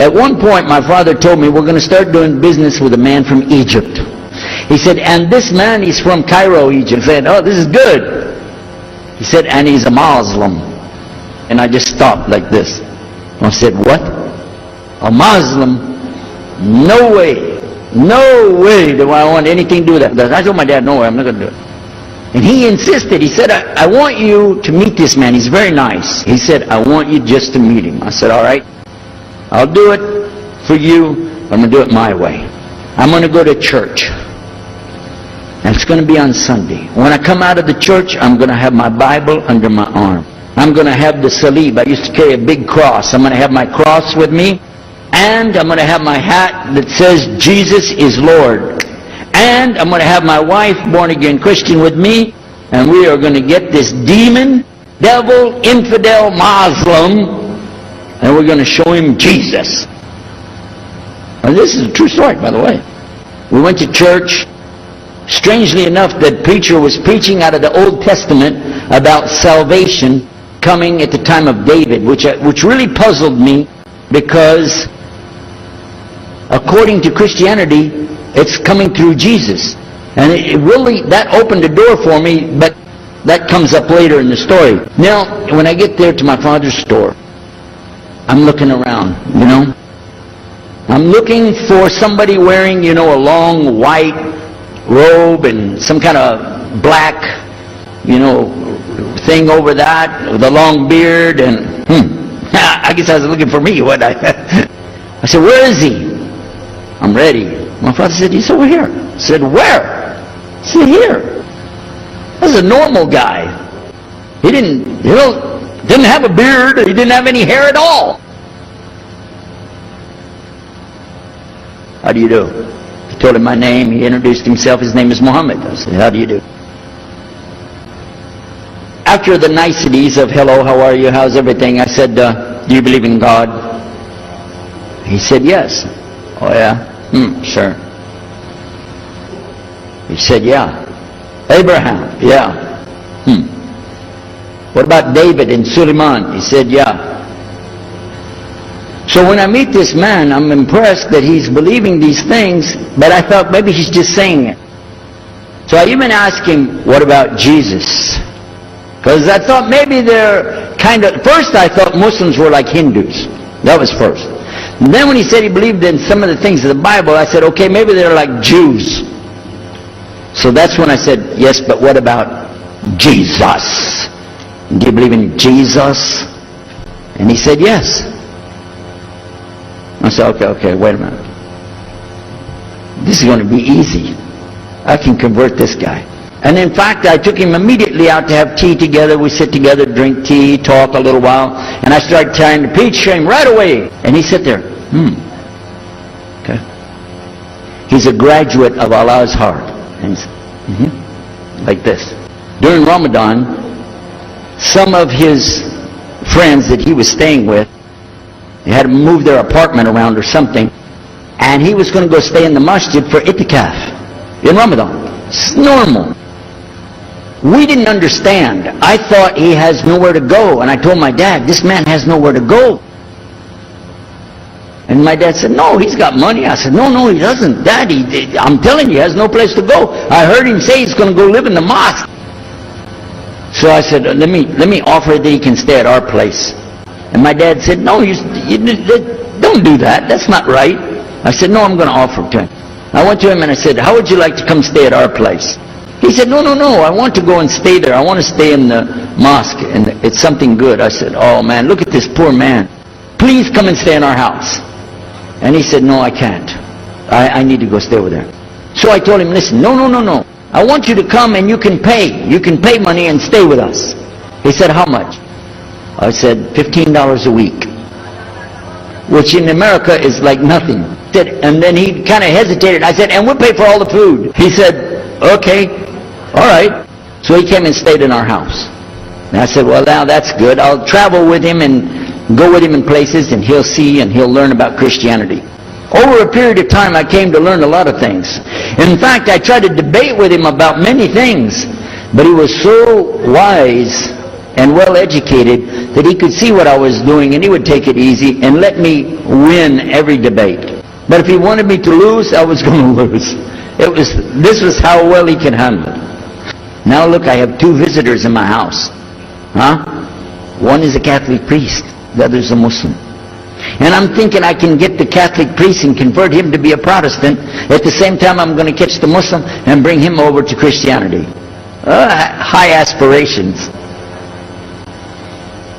At one point, my father told me, we're going to start doing business with a man from Egypt. He said, and this man is from Cairo, Egypt. I said, oh, this is good. He said, and he's a Muslim. And I just stopped like this. I said, what? A Muslim? No way. No way do I want anything to do with that. I told my dad, no way, I'm not going to do it. And he insisted. He said, I want you to meet this man. He's very nice. He said, I want you just to meet him. I said, all right, I'll do it for you, but I'm going to do it my way. I'm going to go to church. And it's going to be on Sunday. When I come out of the church, I'm going to have my Bible under my arm. I'm going to have the salib. I used to carry a big cross. I'm going to have my cross with me. And I'm going to have my hat that says, Jesus is Lord. And I'm going to have my wife, born-again Christian, with me. And we are going to get this demon, devil, infidel, Muslim, and we're going to show him Jesus. And this is a true story, by the way. We went to church. Strangely enough, the preacher was preaching out of the Old Testament about salvation coming at the time of David, which really puzzled me, because according to Christianity, it's coming through Jesus. And it really, that opened the door for me, but that comes up later in the story. Now, when I get there to my father's store, I'm looking around, you know. I'm looking for somebody wearing, you know, a long white robe and some kind of black, you know, thing over that with a long beard, and I guess I was looking for me, wasn't I? I said, where is he? I'm ready. My father said, he's over here. I said, where? He said, here. This is a normal guy. He didn't have a beard. He didn't have any hair at all. How do you do? I told him my name. He introduced himself. His name is Muhammad. I said, how do you do? After the niceties of hello, how are you, how's everything, I said, do you believe in God? He said, yes. Oh yeah? Sure. He said, yeah. Abraham? Yeah. What about David and Suleiman? He said, yeah. So when I meet this man, I'm impressed that he's believing these things, but I thought maybe he's just saying it. So I even asked him, what about Jesus? Because I thought maybe they're kind of, first I thought Muslims were like Hindus. That was first. And then when he said he believed in some of the things of the Bible, I said, okay, maybe they're like Jews. So that's when I said, yes, but what about Jesus? Do you believe in Jesus? And he said, yes. I said, okay, wait a minute. This is going to be easy. I can convert this guy. And in fact, I took him immediately out to have tea together. We sit together, drink tea, talk a little while. And I started trying to preach to him right away. And he sat there. Okay. He's a graduate of Allah's heart. And he's like this. During Ramadan, some of his friends that he was staying with, they had to move their apartment around or something. And he was going to go stay in the masjid for itikaf in Ramadan. It's normal. We didn't understand. I thought he has nowhere to go. And I told my dad, this man has nowhere to go. And my dad said, no, he's got money. I said, no, he doesn't. Dad, I'm telling you, he has no place to go. I heard him say he's going to go live in the mosque. So I said, let me offer that he can stay at our place. And my dad said, no, you don't do that. That's not right. I said, no, I'm going to offer it to him. I went to him and I said, how would you like to come stay at our place? He said, no, I want to go and stay there. I want to stay in the mosque, and it's something good. I said, oh man, look at this poor man. Please come and stay in our house. And he said, no, I can't. I need to go stay over there. So I told him, listen, no. I want you to come and you can pay. You can pay money and stay with us. He said, how much? I said, $15 a week. Which in America is like nothing. And then he kind of hesitated. I said, and we'll pay for all the food. He said, okay. All right. So he came and stayed in our house. And I said, well, now that's good. I'll travel with him and go with him in places, and he'll see and he'll learn about Christianity. Over a period of time, I came to learn a lot of things. In fact, I tried to debate with him about many things, but he was so wise and well educated that he could see what I was doing and he would take it easy and let me win every debate. But if he wanted me to lose, I was going to lose. This was how well he can handle it. Now look, I have 2 visitors in my house. One is a Catholic priest, the other is a Muslim. And I'm thinking I can get the Catholic priest and convert him to be a Protestant. At the same time, I'm going to catch the Muslim and bring him over to Christianity. High aspirations.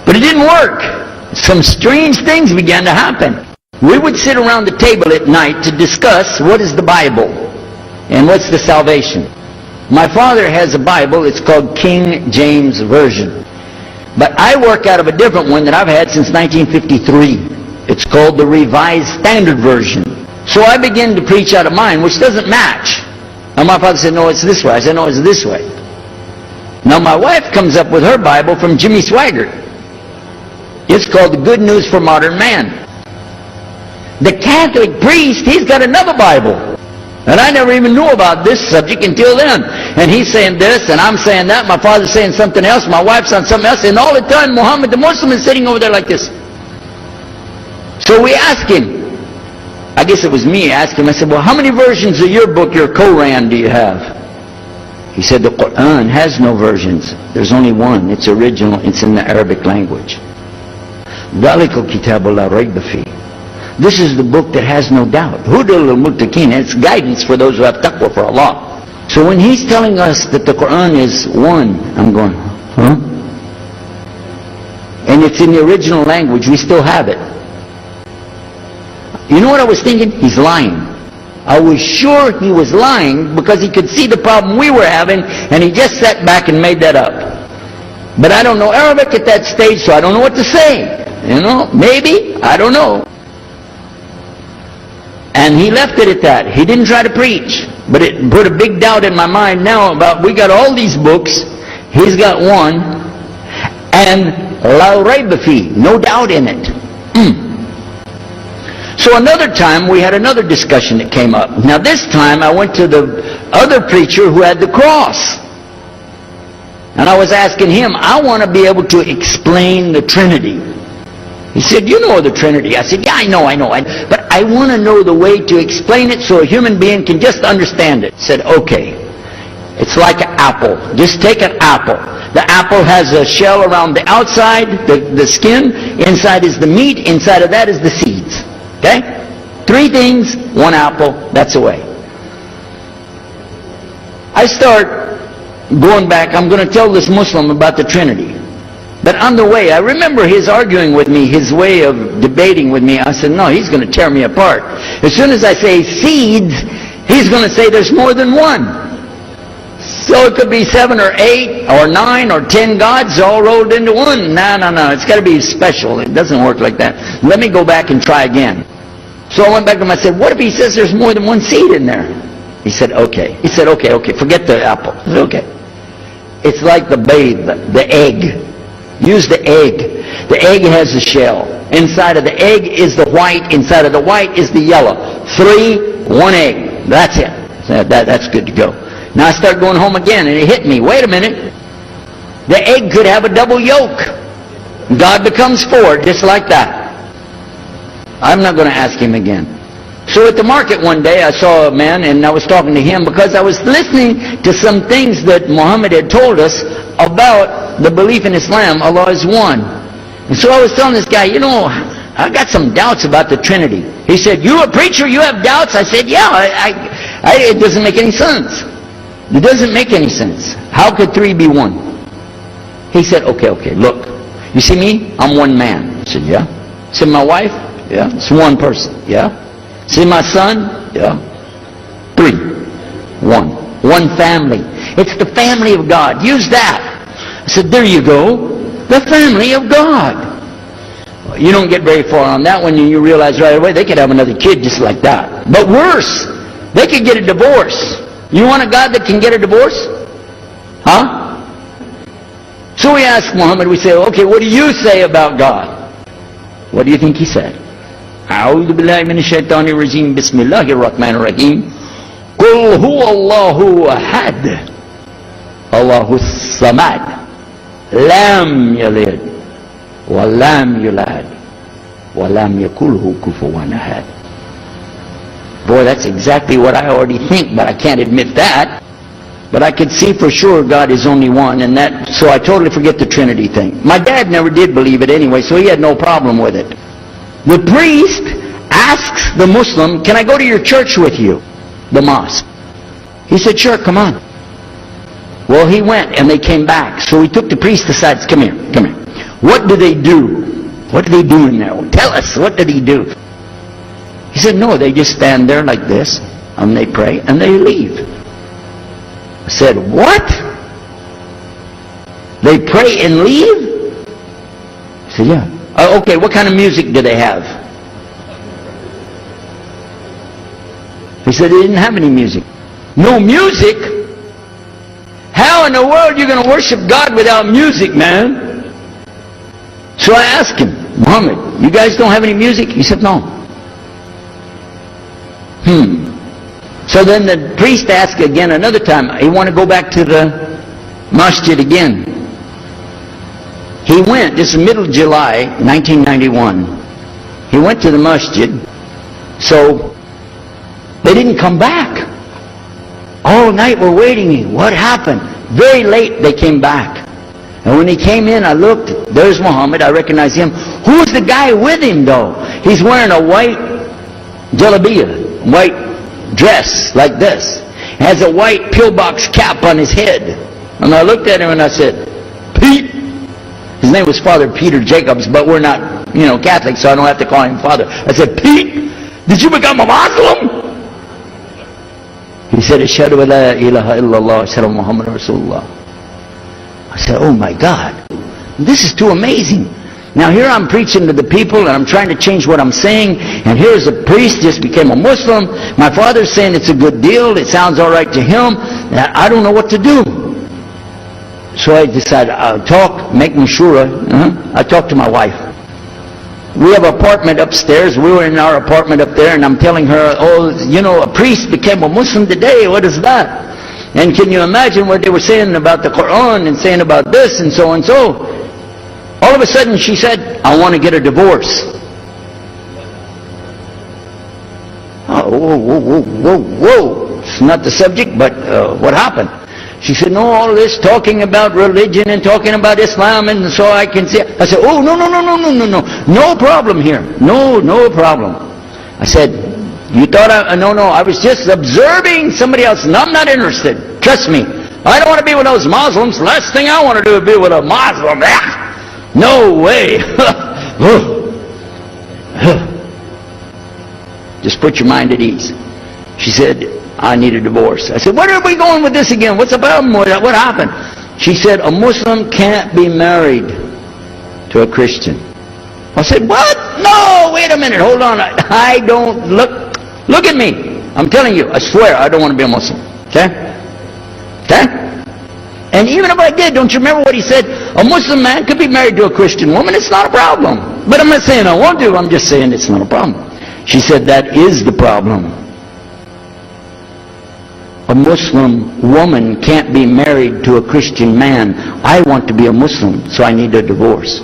But it didn't work. Some strange things began to happen. We would sit around the table at night to discuss what is the Bible and what's the salvation. My father has a Bible. It's called King James Version. But I work out of a different one that I've had since 1953. It's called the Revised Standard Version. So I began to preach out of mine, which doesn't match. And my father said, no, it's this way. I said, no, it's this way. Now my wife comes up with her Bible from Jimmy Swaggart. It's called the Good News for Modern Man. The Catholic priest, he's got another Bible. And I never even knew about this subject until then. And he's saying this, and I'm saying that. My father's saying something else. My wife's on something else. And all the time, Muhammad the Muslim is sitting over there like this. So we asked him, I guess it was me, I asked him, I said, well, how many versions of your book, your Quran, do you have? He said, the Quran has no versions. There's only one. It's original. It's in the Arabic language. This is the book that has no doubt. Hudal al-Muttaqin. It's guidance for those who have taqwa for Allah. So when he's telling us that the Quran is one, I'm going, huh? And it's in the original language. We still have it. You know what I was thinking? He's lying. I was sure he was lying because he could see the problem we were having, and he just sat back and made that up. But I don't know Arabic at that stage, so I don't know what to say. You know, maybe, I don't know. And he left it at that. He didn't try to preach. But it put a big doubt in my mind now about, we got all these books, he's got one, and la rayba fi, no doubt in it. So another time we had another discussion that came up. Now this time I went to the other preacher who had the cross. And I was asking him, I want to be able to explain the Trinity. He said, you know the Trinity. I said, yeah, I know. But I want to know the way to explain it so a human being can just understand it. He said, okay. It's like an apple. Just take an apple. The apple has a shell around the outside, the skin. Inside is the meat. Inside of that is the seeds. Okay? 3 things, 1 apple, that's the way. I start going back, I'm going to tell this Muslim about the Trinity. But on the way, I remember his arguing with me, his way of debating with me. I said, no, he's going to tear me apart. As soon as I say seeds, he's going to say there's more than one. So it could be 7 or 8 or 9 or 10 gods all rolled into one. No. It's got to be special. It doesn't work like that. Let me go back and try again. So I went back to him. I said, what if he says there's more than one seed in there? He said, okay. He said, okay. Forget the apple. I said, okay. It's like the babe, the egg. Use the egg. The egg has a shell. Inside of the egg is the white. Inside of the white is the yellow. 3, 1 egg. That's it. That's good to go. Now I start going home again, and it hit me. Wait a minute. The egg could have a double yolk. God becomes 4, just like that. I'm not going to ask him again. So at the market one day, I saw a man, and I was talking to him because I was listening to some things that Muhammad had told us about the belief in Islam. Allah is one. And so I was telling this guy, you know, I got some doubts about the Trinity. He said, you a preacher, you have doubts? I said, yeah, it doesn't make any sense. It doesn't make any sense. How could 3 be 1? He said, okay, look. You see me? I'm one man. I said, yeah. See my wife? Yeah. It's one person. Yeah. See my son? Yeah. 3. 1. One family. It's the family of God. Use that. I said, there you go. The family of God. You don't get very far on that one, and you realize right away they could have another kid just like that. But worse, they could get a divorce. You want a God that can get a divorce? Huh? So we ask Muhammad, we say, okay, what do you say about God? What do you think he said? أعوذ بالله من الشيطان الرجيم بسم الله الرحمن الرحيم قل هو الله أحد الله الصمد lam yalid, wa lam yulad, wa lam yakulhu kufuwan ahad. Boy, that's exactly what I already think, but I can't admit that. But I could see for sure God is only one, and that, so I totally forget the Trinity thing. My dad never did believe it anyway, so he had no problem with it. The priest asks the Muslim, can I go to your church with you? The mosque. He said, sure, come on. Well, he went, and they came back. So he took the priest aside, come here, come here. What do they do? What do they do in there? Tell us, what did he do? He said, no, they just stand there like this, and they pray, and they leave. I said, what? They pray and leave? He said, yeah. Okay, what kind of music do they have? He said they didn't have any music. No music? How in the world are you going to worship God without music, man? So I asked him, Muhammad, you guys don't have any music? He said, no. So then the priest asked again another time. He wanted to go back to the masjid again. He went, this is middle of July, 1991. He went to the masjid. So they didn't come back. All night we're waiting. What happened? Very late they came back. And when he came in, I looked. There's Muhammad. I recognize him. Who's the guy with him, though? He's wearing a white jalabiyah, white dress like this. Has a white pillbox cap on his head. And I looked at him and I said, Pete. His name was Father Peter Jacobs, but we're not, Catholic, so I don't have to call him Father. I said, Pete, did you become a Muslim? He said, Ashhadu an la ilaha illallah, Ashhadu Muhammad Rasulullah. I said, oh my God, this is too amazing. Now here I'm preaching to the people and I'm trying to change what I'm saying, and here's a priest just became a Muslim. My father's saying it's a good deal, it sounds all right to him, and I don't know what to do. So I decided I'll talk, make mashura. I talked to my wife. We have an apartment upstairs. We were in our apartment up there, and I'm telling her, a priest became a Muslim today. What is that? And can you imagine what they were saying about the Quran and saying about this and so and so? All of a sudden she said, I want to get a divorce. Whoa. It's not the subject, but what happened? She said, no, all this talking about religion and talking about Islam, and so I can see. I said, oh, no. No problem here. No problem. I said, you thought I was just observing somebody else. No, I'm not interested. Trust me. I don't want to be with those Muslims. Last thing I want to do is be with a Muslim. No way. Just put your mind at ease. She said, I need a divorce. I said, where are we going with this again? What's the problem with that? What happened? She said, a Muslim can't be married to a Christian. I said, what? No, wait a minute, hold on. I don't, look at me. I'm telling you, I swear, I don't want to be a Muslim. Okay? And even if I did, don't you remember what he said? A Muslim man could be married to a Christian woman. It's not a problem. But I'm not saying I want to. I'm just saying it's not a problem. She said, that is the problem. A Muslim woman can't be married to a Christian man. I want to be a Muslim, so I need a divorce.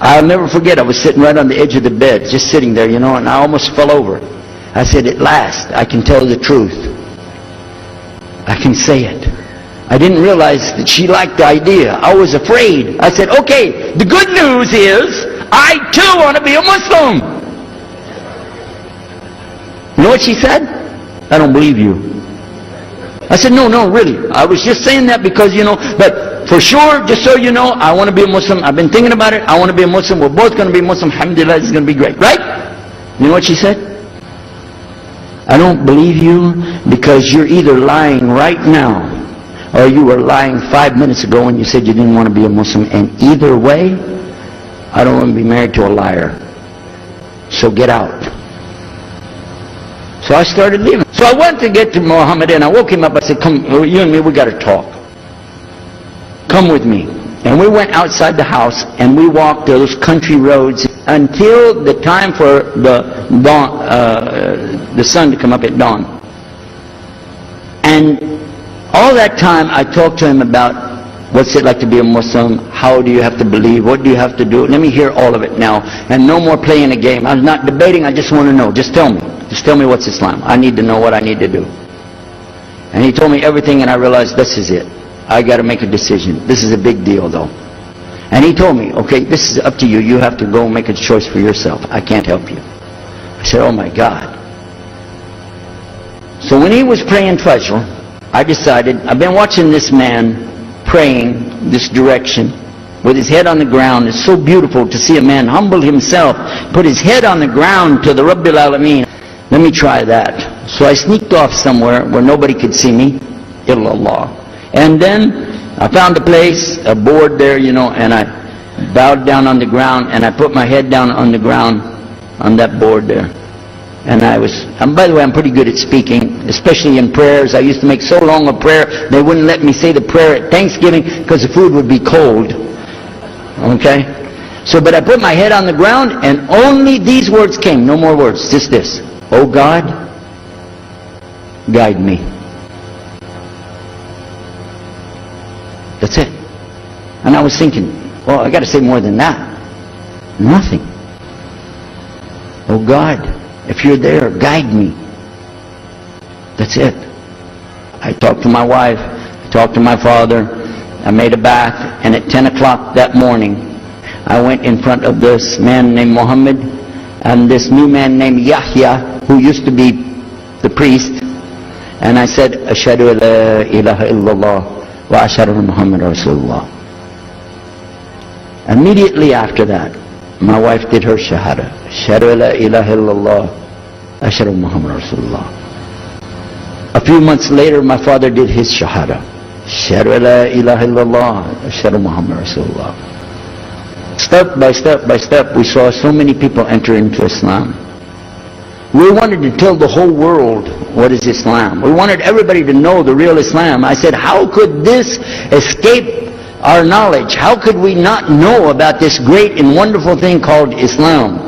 I'll never forget, I was sitting right on the edge of the bed, just sitting there, and I almost fell over. I said, at last, I can tell the truth. I can say it. I didn't realize that she liked the idea. I was afraid. I said, okay, the good news is, I too want to be a Muslim. You know what she said? I don't believe you. I said, no, really. I was just saying that because, but for sure, just so you know, I want to be a Muslim. I've been thinking about it. I want to be a Muslim. We're both going to be Muslim. Alhamdulillah, it's going to be great. Right? You know what she said? I don't believe you because you're either lying right now or you were lying 5 minutes ago when you said you didn't want to be a Muslim. And either way, I don't want to be married to a liar. So get out. So I started leaving. So I went to get to Muhammad and I woke him up. I said, come, you and me, we got to talk. Come with me. And we went outside the house and we walked those country roads until the time for the dawn, the sun to come up at dawn. And all that time I talked to him about What's it like to be a Muslim? How do you have to believe? What do you have to do? Let me hear all of it now. And no more playing a game. I'm not debating, I just want to know. Just tell me. Just tell me what's Islam. I need to know what I need to do. And he told me everything, and I realized this is it. I got to make a decision. This is a big deal though. And he told me, okay, this is up to you. You have to go make a choice for yourself. I can't help you. I said, oh my God. So when he was praying Fajr, I decided, I've been watching this man praying this direction with his head on the ground. It's so beautiful to see a man humble himself, put his head on the ground to the Rabbil Alameen. Let me try that. So I sneaked off somewhere where nobody could see me, illallah. And then I found a place, a board there, and I bowed down on the ground, and I put my head down on the ground on that board there. And by the way, I'm pretty good at speaking, especially in prayers. I used to make so long a prayer, they wouldn't let me say the prayer at Thanksgiving because the food would be cold. Okay? So, but I put my head on the ground, and only these words came, no more words, just this. Oh God, guide me. That's it. And I was thinking, well, I got to say more than that. Nothing. Oh God, if you're there, guide me. That's it. I talked to my wife, I talked to my father, I made a bath, and at 10 o'clock that morning, I went in front of this man named Muhammad and this new man named Yahya, who used to be the priest, and I said, Ashhadu an la ilaha illallah wa ashhadu anna Muhammad Rasulullah. Immediately after that, my wife did her shahada. Ashhadu an la ilaha illallah, ashhadu anna Muhammad Rasulullah. A few months later, my father did his shahada. Ashhadu an la ilaha illallah, ashhadu anna Muhammad Rasulullah. Step by step by step, we saw so many people enter into Islam. We wanted to tell the whole world what is Islam. We wanted everybody to know the real Islam. I said, how could this escape our knowledge? How could we not know about this great and wonderful thing called Islam?